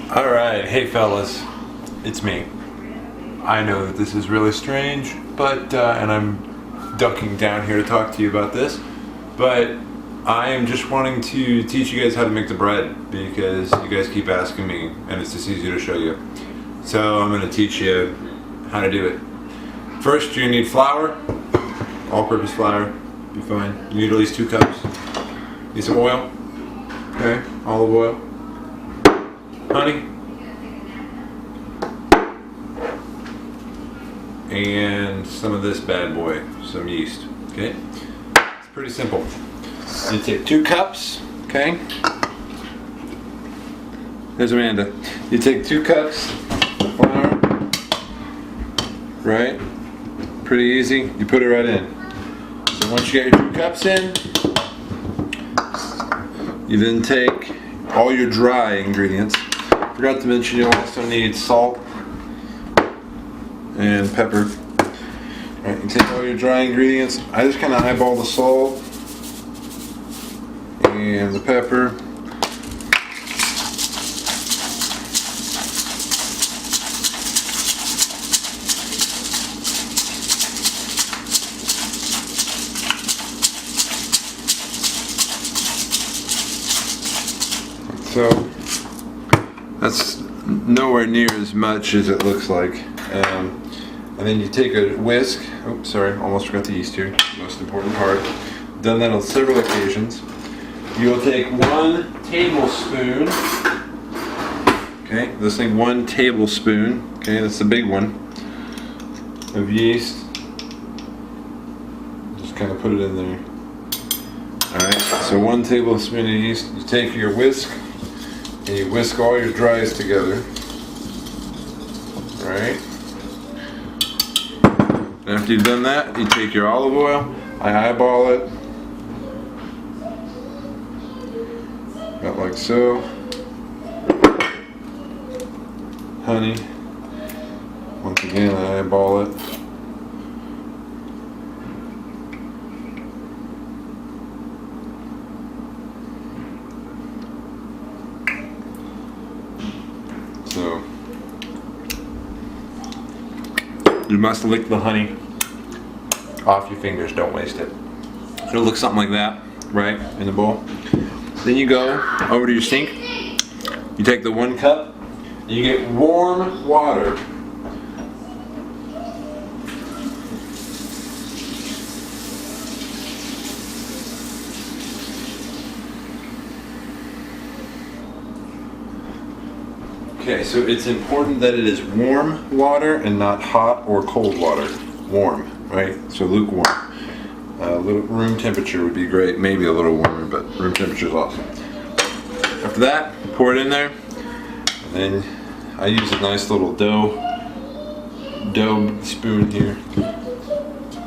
Alright, hey fellas, it's me. I know that this is really strange, but, and I'm ducking down here to talk to you about this, but I am just wanting to teach you guys how to make the bread because you guys keep asking me and it's just easier to show you. So I'm going to teach you how to do it. First, you're going to need flour, all-purpose flour, be fine. You need at least 2 cups. Need some oil, okay, olive oil. Honey, and some of this bad boy, some yeast, okay? It's pretty simple. You take 2 cups, okay? There's Amanda. You take 2 cups of flour, right? Pretty easy, you put it right in. So once you get your 2 cups in, you then take all your dry ingredients. Forgot to mention you also need salt and pepper. Alright, you take all your dry ingredients. I just kind of eyeball the salt and the pepper. So that's nowhere near as much as it looks like. And then you take a whisk. Oh, sorry, almost forgot the yeast here. Most important part. Done that on several occasions. You will take 1 tablespoon. Okay, this thing 1 tablespoon. Okay, that's the big one of yeast. Just kind of put it in there. All right, so 1 tablespoon of yeast. You take your whisk. And you whisk all your dries together, right? And after you've done that, you take your olive oil, I eyeball it, about like so. Honey, once again I eyeball it. So you must lick the honey off your fingers, don't waste it. It'll look something like that, right, in the bowl. Then you go over to your sink, you take the 1 cup, and you get warm water. Okay, so it's important that it is warm water and not hot or cold water. Warm, right? So lukewarm. Little room temperature would be great. Maybe a little warmer, but room temperature is awesome. After that, pour it in there. And then I use a nice little dough spoon here.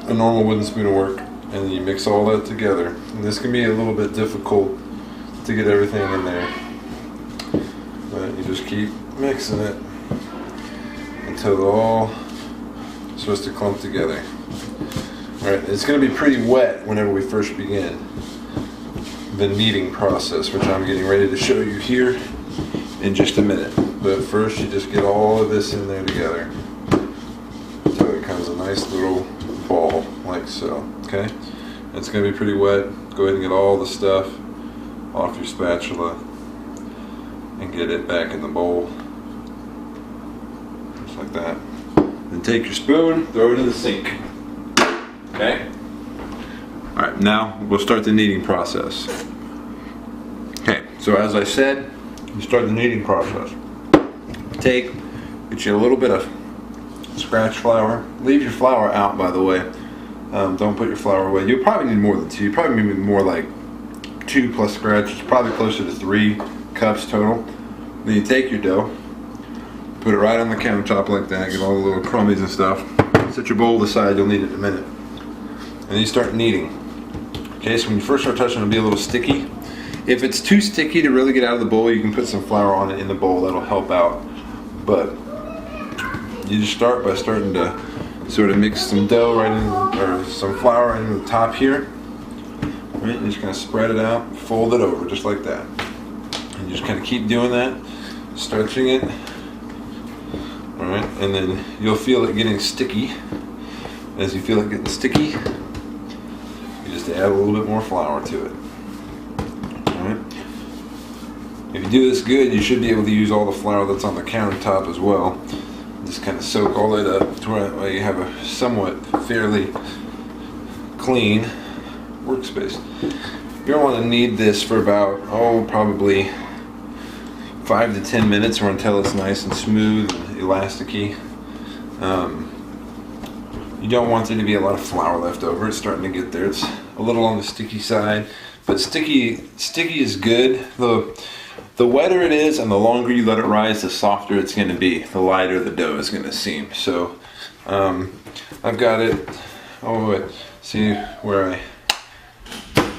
A normal wooden spoon will work. And then you mix all that together. And this can be a little bit difficult to get everything in there. But you just keep mixing it until they're all supposed to clump together. Alright, it's going to be pretty wet whenever we first begin the kneading process, which I'm getting ready to show you here in just a minute. But first you just get all of this in there together until it becomes a nice little ball, like so. Okay? It's going to be pretty wet. Go ahead and get all the stuff off your spatula and get it back in the bowl. Just like that. Then take your spoon, throw it in the sink. Okay? Alright, now we'll start the kneading process. Okay, so as I said, you start the kneading process. Get you a little bit of scratch flour. Leave your flour out, by the way. Don't put your flour away. You'll probably need more than 2. You probably need more like 2 plus scratch. It's probably closer to 3 cups total. Then you take your dough, put it right on the countertop like that, get all the little crummies and stuff. Set your bowl aside, you'll need it in a minute. And then you start kneading. Okay, so when you first start touching, it'll be a little sticky. If it's too sticky to really get out of the bowl, you can put some flour on it in the bowl, that'll help out. But you just start by starting to sort of mix some dough right in, or some flour right in the top here. Right, and just kind of spread it out, fold it over just like that. And you just kind of keep doing that. stretching it. Alright, and then you'll feel it getting sticky. As you feel it getting sticky, you just add a little bit more flour to it. Alright. If you do this good, you should be able to use all the flour that's on the countertop as well. Just kind of soak all it up to where you have a somewhat fairly clean workspace. You're going to want to knead this for about, probably 5 to 10 minutes or until it's nice and smooth and elasticy. You don't want there to be a lot of flour left over. It's starting to get there. It's a little on the sticky side, but sticky is good. The wetter it is and the longer you let it rise, the softer it's going to be. The lighter the dough is going to seem. So I've got it. See where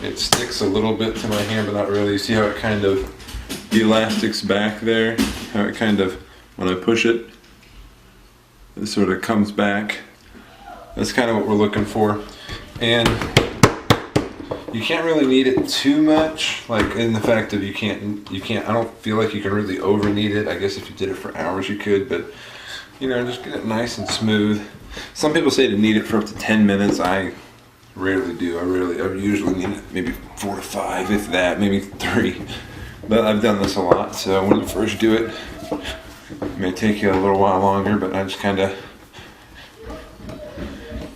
it sticks a little bit to my hand, but not really. You see how it kind of elastics back there? How it kind of, when I push it, it sort of comes back. That's kind of what we're looking for. And you can't really knead it too much, like in the fact of you can't, I don't feel like you can really over knead it. I guess if you did it for hours you could, but just get it nice and smooth. Some people say to knead it for up to 10 minutes. I rarely do. I usually knead it maybe 4 to 5, if that, maybe 3. But I've done this a lot, so when you first do it, it may take you a little while longer, but I just kind of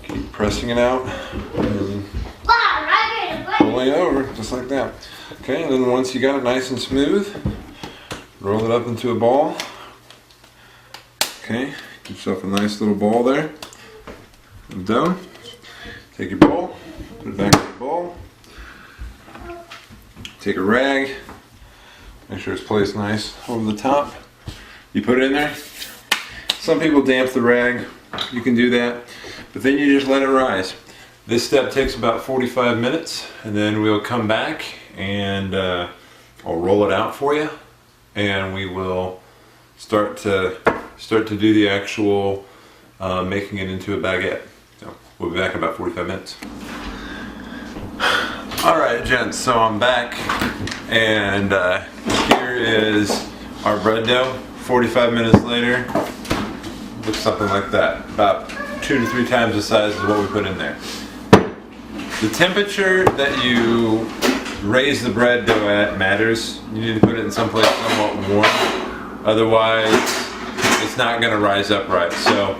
keep pressing it out and rolling it over, just like that. Okay, and then once you got it nice and smooth, roll it up into a ball. Okay, get yourself a nice little ball there of dough. Take your bowl, put it back in the bowl. Take a rag, make sure it's placed nice over the top. You put it in there. Some people damp the rag. You can do that, but then you just let it rise. This step takes about 45 minutes, and then we'll come back and I'll roll it out for you, and we will start to do the actual making it into a baguette. So we'll be back in about 45 minutes. Alright gents, so I'm back, and here is our bread dough. 45 minutes later, looks something like that. About 2 to 3 times the size of what we put in there. The temperature that you raise the bread dough at matters. You need to put it in someplace somewhat warm, otherwise it's not going to rise up right. So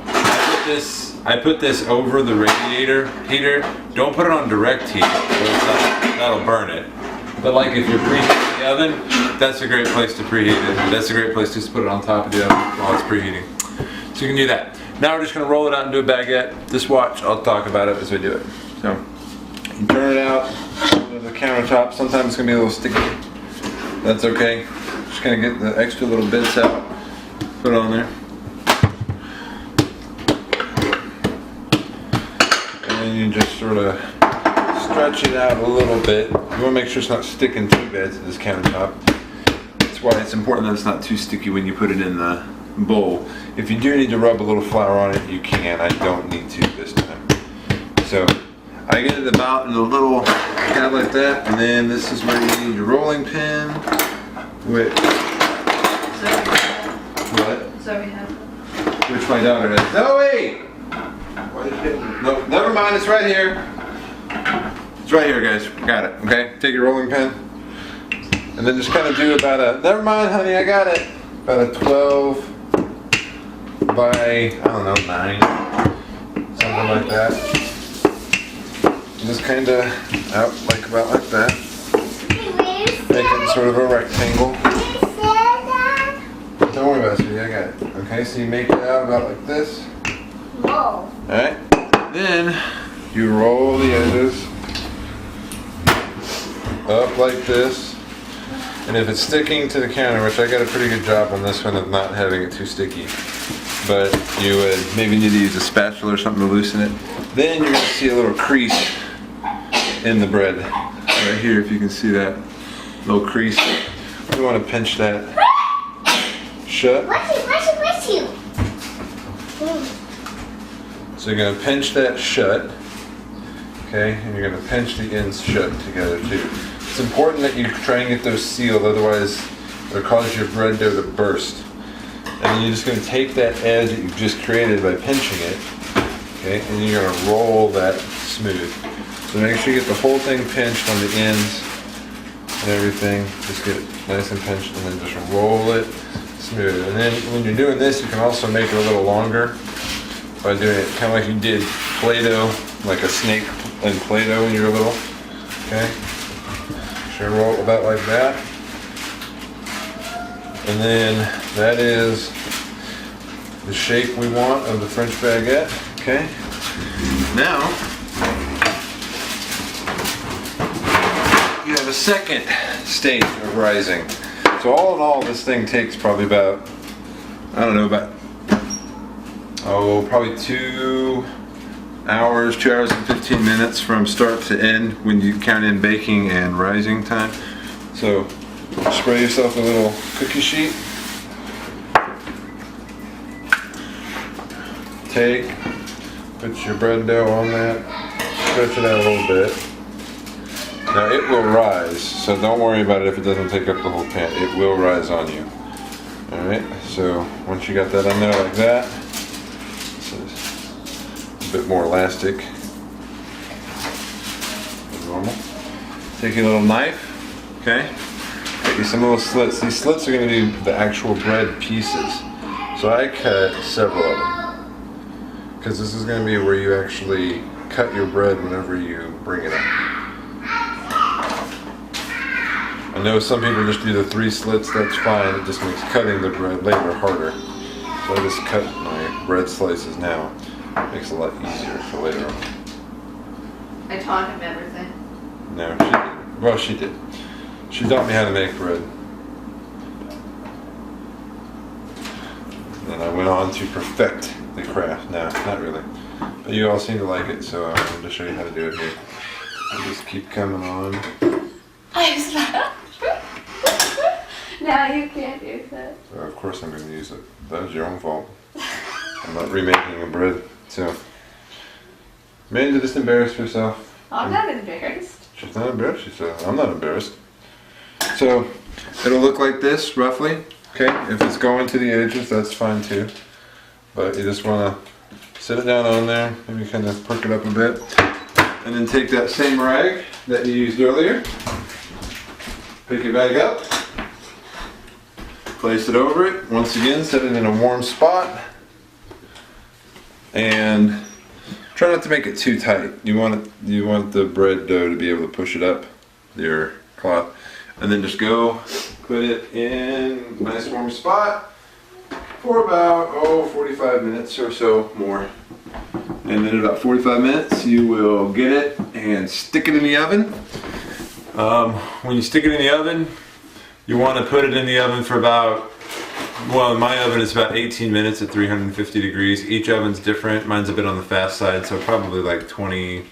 I put this over the radiator heater. Don't put it on direct heat, that'll burn it. But like if you're preheating the oven, that's a great place to preheat it. That's a great place to just put it on top of the oven while it's preheating. So you can do that. Now we're just going to roll it out into a baguette. Just watch, I'll talk about it as we do it. So you turn it out to the countertop. Sometimes it's going to be a little sticky. That's okay. Just going to get the extra little bits out, put it on there. And you just sort of stretch it out a little bit. You want to make sure it's not sticking too bad to this countertop. That's why it's important that it's not too sticky when you put it in the bowl. If you do need to rub a little flour on it, you can. I don't need to this time. So I get it about in a little kind of like that, and then this is where you need your rolling pin. Which what? Sorry, which my daughter has. No, wait! No, never mind, it's right here. It's right here, guys. Got it, okay? Take your rolling pin, and then just kind of do about a, never mind, honey, I got it. About a 12 by, I don't know, 9. Something like that. And just kind of out, like about like that. Make it sort of a rectangle. Don't worry about it, sweetie, I got it. Okay, so you make it out about like this. Whoa. Alright, then you roll the edges up like this. And if it's sticking to the counter, which I got a pretty good job on this one of not having it too sticky, but you would maybe need to use a spatula or something to loosen it, then you're going to see a little crease in the bread. Right here, if you can see that little crease. You want to pinch that shut. So you're going to pinch that shut, okay, and you're going to pinch the ends shut together too. It's important that you try and get those sealed, otherwise or cause your bread dough to burst. And then you're just going to take that edge that you've just created by pinching it, okay, and you're going to roll that smooth. So make sure you get the whole thing pinched on the ends and everything. Just get it nice and pinched and then just roll it smooth. And then when you're doing this, you can also make it a little longer by doing it kind of like you did Play-Doh, like a snake in Play-Doh when you were little. Okay? Sure, roll it about like that. And then that is the shape we want of the French baguette. Okay? Now, you have a second stage of rising. So all in all, this thing takes probably about, I don't know, probably 2 hours, 2 hours and 15 minutes from start to end when you count in baking and rising time. So spray yourself a little cookie sheet. Put your bread dough on that, stretch it out a little bit. Now it will rise, so don't worry about it if it doesn't take up the whole pan. It will rise on you. Alright, so once you got that on there like that, a bit more elastic than normal. Take your little knife, okay? Get you some little slits. These slits are going to be the actual bread pieces. So I cut several of them, because this is going to be where you actually cut your bread whenever you bring it up. I know some people just do the 3 slits, that's fine, it just makes cutting the bread later harder. So I just cut my bread slices now. It makes it a lot easier for later on. I taught him everything. No, she didn't. Well, she did. She taught me how to make bread. And I went on to perfect the craft. No, not really. But you all seem to like it, so I'm going to show you how to do it here. I just keep coming on. I'm sorry. Now you can't use it. So of course I'm going to use it. That was your own fault. I'm not remaking the bread. So, Amanda just embarrassed herself. I'm not embarrassed. She's not embarrassed, she said. I'm not embarrassed. So, it'll look like this, roughly. Okay, if it's going to the edges, that's fine too. But you just want to sit it down on there, maybe kind of perk it up a bit. And then take that same rag that you used earlier, pick it back up, place it over it. Once again, set it in a warm spot. And try not to make it too tight. You want the bread dough to be able to push it up your cloth, and then just go put it in a nice warm spot for about 45 minutes or so more. And then in about 45 minutes, you will get it and stick it in the oven. When you stick it in the oven, you want to put it in the oven for about, well, in my oven it's about 18 minutes at 350 degrees. Each oven's different. Mine's a bit on the fast side, so probably like 20,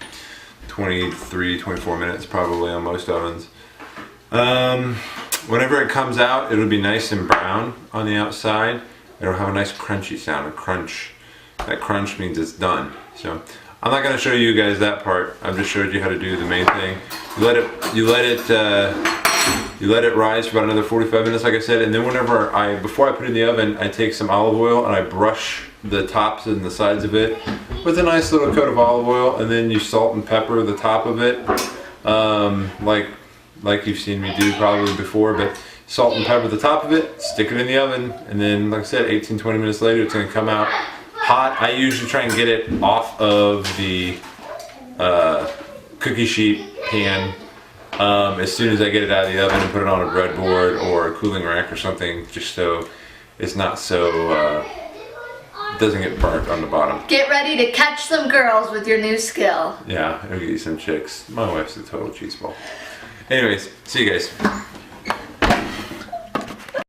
23, 24 minutes probably on most ovens. Whenever it comes out, it'll be nice and brown on the outside. It'll have a nice crunchy sound, a crunch. That crunch means it's done. So I'm not going to show you guys that part. I've just showed you how to do the main thing. You let it rise for about another 45 minutes, like I said, and then before I put it in the oven, I take some olive oil and I brush the tops and the sides of it with a nice little coat of olive oil, and then you salt and pepper the top of it, like you've seen me do probably before, but salt and pepper the top of it, stick it in the oven, and then, like I said, 18-20 minutes later, it's going to come out hot. I usually try and get it off of the cookie sheet pan as soon as I get it out of the oven and put it on a breadboard or a cooling rack or something, just so it's not so it doesn't get burnt on the bottom. Get ready to catch some girls with your new skill. Yeah, it'll get you some chicks. My wife's a total cheese ball. Anyways, see you guys.